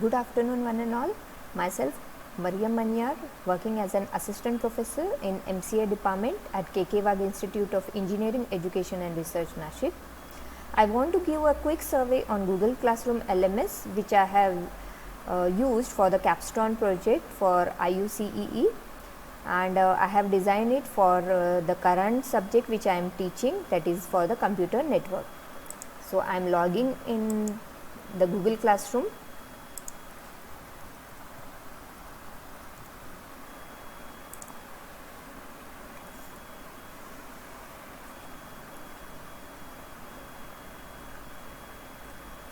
Good afternoon, one and all. Myself, Mariam Manyar, working as an assistant professor in MCA department at KK Wag Institute of Engineering, Education and Research, Nashik. I want to give a quick survey on Google Classroom LMS, which I have used for the capstone project for IUCEE, and I have designed it for the current subject which I am teaching, that is for the computer network. So I am logging in the Google Classroom.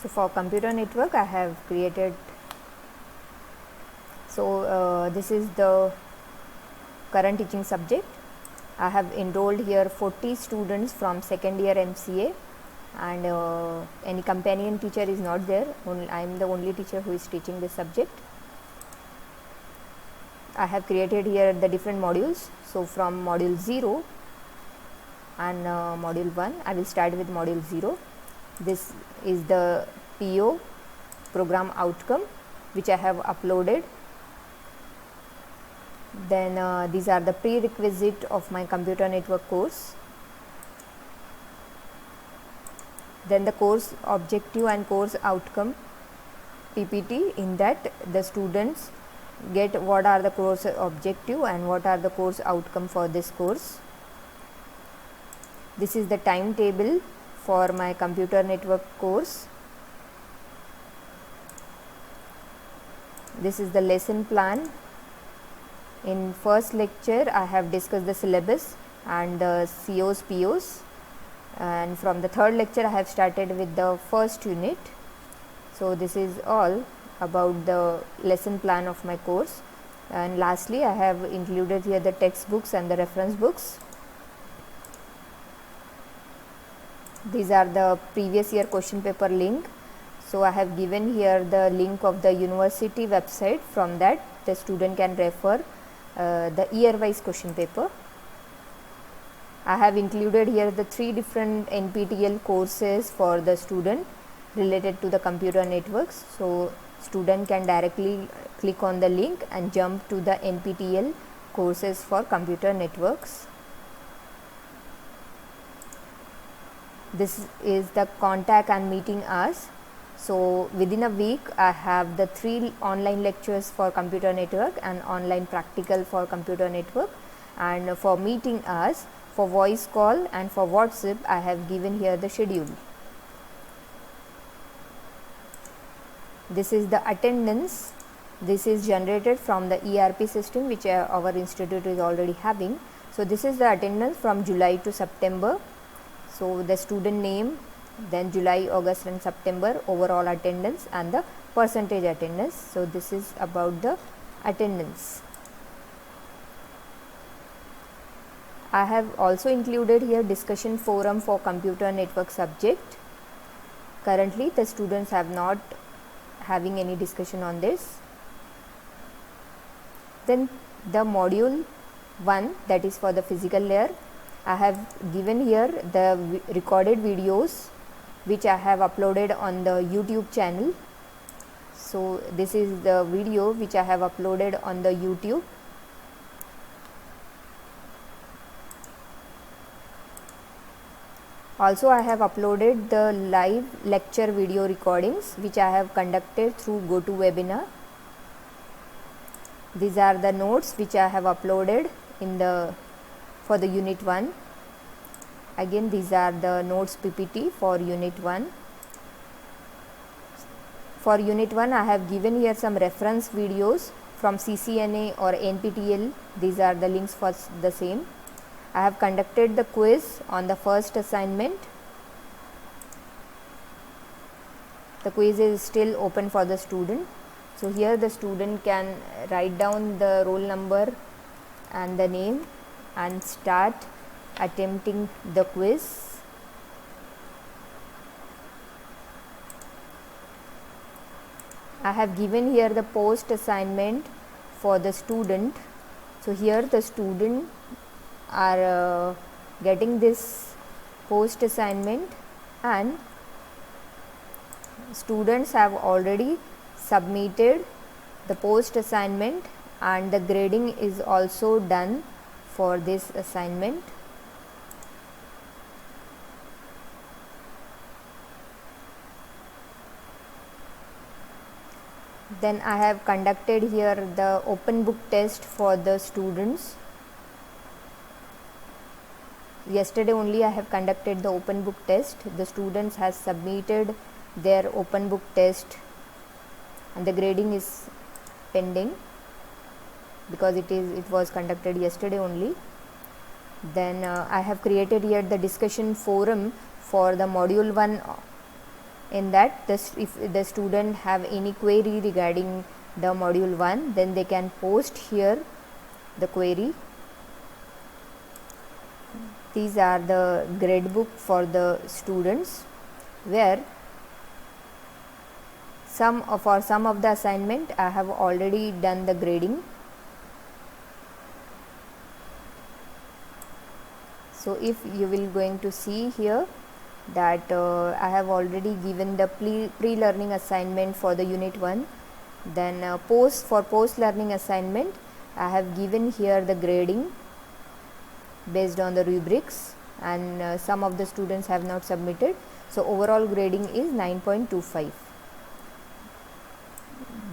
So for computer network I have created, this is the current teaching subject. I have enrolled here 40 students from second year MCA, and any companion teacher is not there. I am the only teacher who is teaching this subject. I have created here the different modules. So from module 0 and module 1, I will start with module 0. This is the PO, program outcome, which I have uploaded. Then these are the prerequisite of my computer network course. Then the course objective and course outcome PPT, in that the students get what are the course objective and what are the course outcome for this course. This is the timetable for my computer network course. This is the lesson plan. In first lecture I have discussed the syllabus and the COs, POs, and from the third lecture I have started with the first unit. So this is all about the lesson plan of my course, and lastly I have included here the textbooks and the reference books. These are the previous year question paper link. So I have given here the link of the university website. From that the student can refer the year wise question paper. I have included here the 3 different NPTEL courses for the student related to the computer networks. So student can directly click on the link and jump to the NPTEL courses for computer networks. This is the contact and meeting hours. So within a week I have the 3 online lectures for computer network and online practical for computer network, and for meeting hours, for voice call and for WhatsApp I have given here the schedule. This is the attendance. This is generated from the ERP system which our institute is already having. So this is the attendance from July to September. So the student name, then July, August and September overall attendance and the percentage attendance. So this is about the attendance. I have also included here discussion forum for computer network subject. Currently the students have not having any discussion on this. Then the module 1, that is for the physical layer, I have given here the recorded videos which I have uploaded on the YouTube channel. So this is the video which I have uploaded on the YouTube. Also I have uploaded the live lecture video recordings which I have conducted through GoToWebinar. These are the notes which I have uploaded in the for the unit 1. Again these are the notes PPT for unit 1. For unit 1 I have given here some reference videos from CCNA or NPTEL. These are the links for the same. I have conducted the quiz on the first assignment. The quiz is still open for the student. So here the student can write down the roll number and the name and start attempting the quiz. I have given here the post assignment for the student. So here the student are getting this post assignment, and students have already submitted the post assignment, and the grading is also done for this assignment. Then I have conducted here the open book test for the students. Yesterday only I have conducted the open book test. The students has submitted their open book test and the grading is pending because it was conducted yesterday only. Then I have created here the discussion forum for the module 1. In that, if the student have any query regarding the module 1, then they can post here the query. These are the grade book for the students, where for some of the assignment I have already done the grading. So if you will going to see here that I have already given the pre-learning assignment for the unit 1. Then post-learning assignment I have given here the grading based on the rubrics, and some of the students have not submitted. So overall grading is 9.25.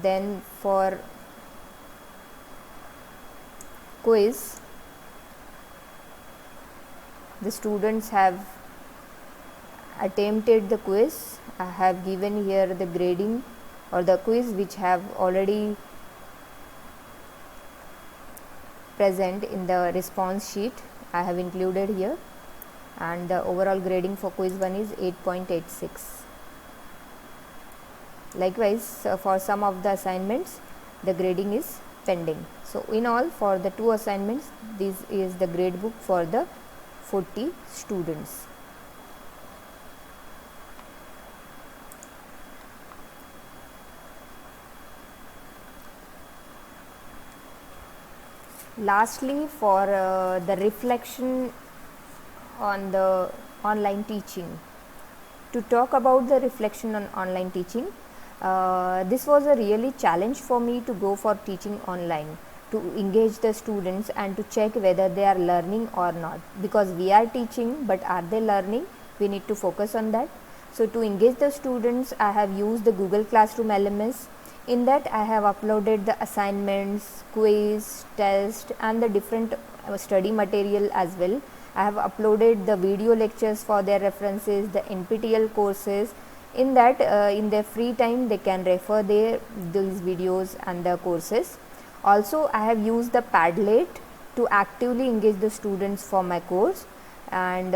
Then for quiz, the students have attempted the quiz. I have given here the grading or the quiz which have already present in the response sheet. I have included here, and the overall grading for quiz 1 is 8.86. Likewise, for some of the assignments the grading is pending. So in all, for the 2 assignments, this is the grade book for the 40 students. Lastly, for the reflection on the online teaching. To talk about the reflection on online teaching, this was a really challenge for me to go for teaching online, to engage the students and to check whether they are learning or not, because we are teaching, but are they learning? We need to focus on that. So to engage the students, I have used the Google Classroom LMS. In that I have uploaded the assignments, quiz, test and the different study material as well. I have uploaded the video lectures for their references, the NPTEL courses. In that in their free time they can refer these videos and the courses. Also I have used the Padlet to actively engage the students for my course. And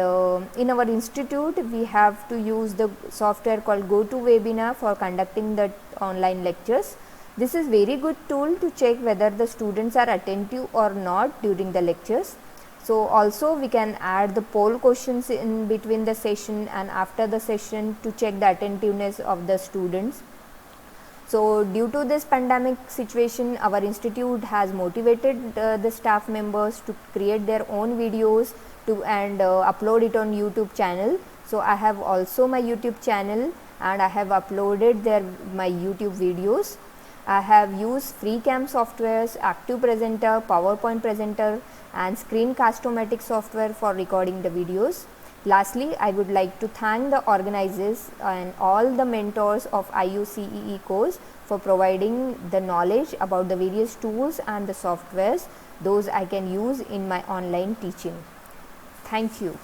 in our institute we have to use the software called GoToWebinar for conducting the online lectures. This is very good tool to check whether the students are attentive or not during the lectures. So also we can add the poll questions in between the session and after the session to check the attentiveness of the students. So due to this pandemic situation, our institute has motivated the staff members to create their own videos and upload it on YouTube channel. So I have also my YouTube channel and I have uploaded my YouTube videos. I have used FreeCam softwares, Active Presenter, PowerPoint Presenter and Screencast-O-Matic software for recording the videos. Lastly, I would like to thank the organizers and all the mentors of IUCEE course for providing the knowledge about the various tools and the softwares those I can use in my online teaching. Thank you.